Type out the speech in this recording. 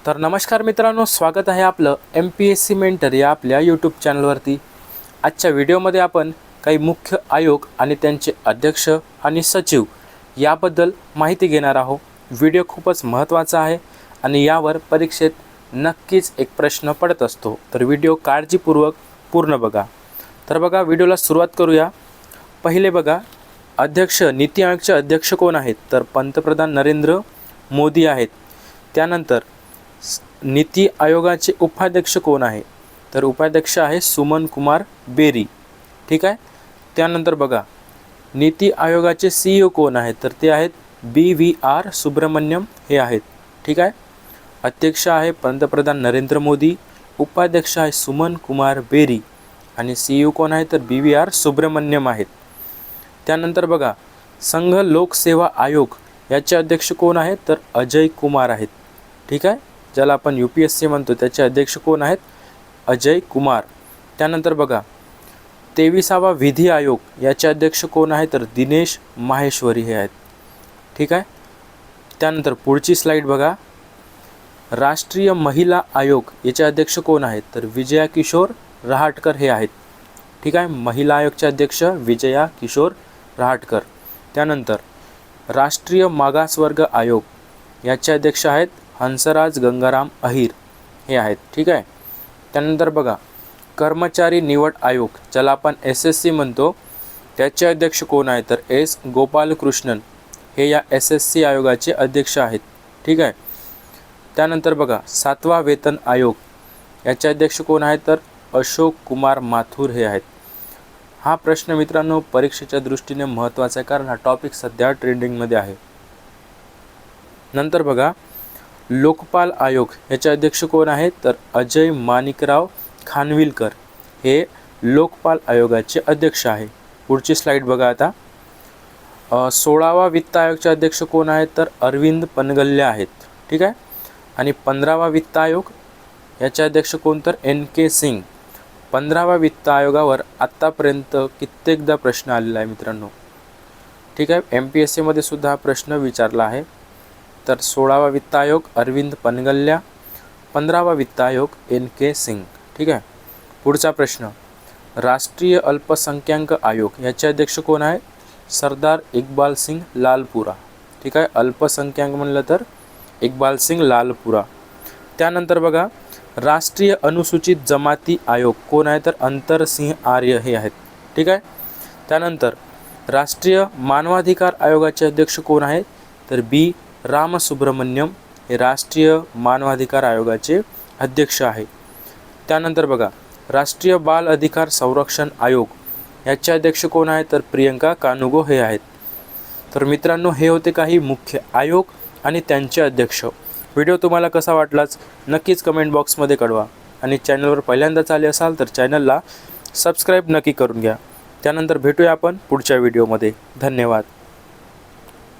तर नमस्कार मित्रांनो, स्वागत आहे आपलं MPSC मेंटर या आपल्या यूट्यूब चॅनलवरती। आजच्या व्हिडिओमध्ये आपण काही मुख्य आयोग आणि त्यांचे अध्यक्ष आणि सचिव याबद्दल माहिती घेणार आहोत। व्हिडिओ खूपच महत्त्वाचा आहे आणि यावर परीक्षेत नक्कीच एक प्रश्न पडत असतो, तर व्हिडिओ काळजीपूर्वक पूर्ण बघा। तर बघा, व्हिडिओला सुरुवात करूया। पहिले बघा, अध्यक्ष नीति आयोगचे अध्यक्ष कोण आहेत? तर पंतप्रधान नरेंद्र मोदी आहेत। त्यानंतर नीति आयोगाचे उपाध्यक्ष कोण आहे? तर उपाध्यक्ष आहे सुमन कुमार बेरी। ठीक आहे। त्यानंतर बघा, नीति आयोगाचे CEO कोण आहेत? तर ते आहेत BVR सुब्रमण्यम हे आहेत। ठीक आहे। अध्यक्ष आहे पंतप्रधान नरेंद्र मोदी, उपाध्यक्ष आहे सुमन कुमार बेरी आणि CEO कोण आहे? तर BVR सुब्रमण्यम आहेत। त्यानंतर बघा, संघ लोकसेवा आयोग याचे अध्यक्ष कोण आहेत? तर अजय कुमार आहेत। ठीक आहे। ज्याला आपण UPSC म्हणतो त्याचे अध्यक्ष कोण आहेत? अजय कुमार। त्यानंतर बघा, 23वा विधी आयोग याचे अध्यक्ष कोण आहे? तर दिनेश माहेश्वरी हे आहेत। ठीक आहे। त्यानंतर पुढची स्लाइड बघा, राष्ट्रीय महिला आयोग याचे अध्यक्ष कोण आहेत? तर विजया किशोर रहाटकर हे आहेत। ठीक आहे। महिला आयोगचे अध्यक्ष विजया किशोर रहाटकर। त्यानंतर राष्ट्रीय मागासवर्ग आयोग याचे अध्यक्ष आहेत हंसराज गंगाराम अहिर हे आहेत। ठीक आहे। त्यानंतर बघा, कर्मचारी निवड आयोग ज्याला आपण SSC म्हणतो त्याचे अध्यक्ष कोण आहेत? तर S गोपालकृष्णन हे या SSC आयोगाचे अध्यक्ष आहेत। ठीक आहे। त्यानंतर बघा, 7वा वेतन आयोग याचे अध्यक्ष कोण आहेत? तर अशोक कुमार माथुर हे आहेत। हा प्रश्न मित्रांनो परीक्षेच्या दृष्टीने महत्त्वाचा आहे, कारण हा टॉपिक सध्या ट्रेंडिंगमध्ये आहे। नंतर बघा, लोकपाल आयोग याचे अध्यक्ष कोण आहेत? तर अजय माणिकराव खानविलकर हे लोकपाल आयोगाचे अध्यक्ष आहे। पुढची स्लाइड बघा आता, 16वा वित्त आयोगचे अध्यक्ष कोण आहेत? तर अरविंद पनगल्ल्या आहेत। ठीक आहे। आणि 15वा वित्त आयोग याचे अध्यक्ष कोण? तर NK सिंग। 15वा वित्त आयोगावर आत्तापर्यंत कित्येकदा प्रश्न आलेला आहे मित्रांनो। ठीक आहे। MPSC मध्ये सुद्धा हा प्रश्न विचारला आहे। तर 16वा वित्त आयोग अरविंद पनगल्ल्या, 15वा वित्त आयोग NK सिंग। ठीक आहे। पुढचा प्रश्न, राष्ट्रीय अल्पसंख्याक आयोग याचे अध्यक्ष कोण आहे? सरदार इक्बाल सिंग लालपुरा। ठीक आहे। अल्पसंख्याक म्हणलं तर इक्बाल सिंग लालपुरा। त्यानंतर बघा, राष्ट्रीय अनुसूचित जमाती आयोग कोण आहे? तर अंतरसिंह आर्य हे आहेत। ठीक आहे। त्यानंतर राष्ट्रीय मानवाधिकार आयोगाचे अध्यक्ष कोण आहेत? तर B रामसुब्रमण्यम हे राष्ट्रीय मानवाधिकार आयोगाचे अध्यक्ष आहे। त्यानंतर बघा, राष्ट्रीय बाल अधिकार संरक्षण आयोग याचे अध्यक्ष कोण आहेत? तर प्रियंका कानुगो हे आहेत। तर मित्रांनो, हे होते काही मुख्य आयोग आणि त्यांचे अध्यक्ष। व्हिडिओ तुम्हाला कसा वाटलाच नक्कीच कमेंट बॉक्समध्ये कळवा आणि चॅनलवर पहिल्यांदाच आले असाल तर चॅनलला सबस्क्राईब नक्की करून घ्या। त्यानंतर भेटूया आपण पुढच्या व्हिडिओमध्ये। धन्यवाद।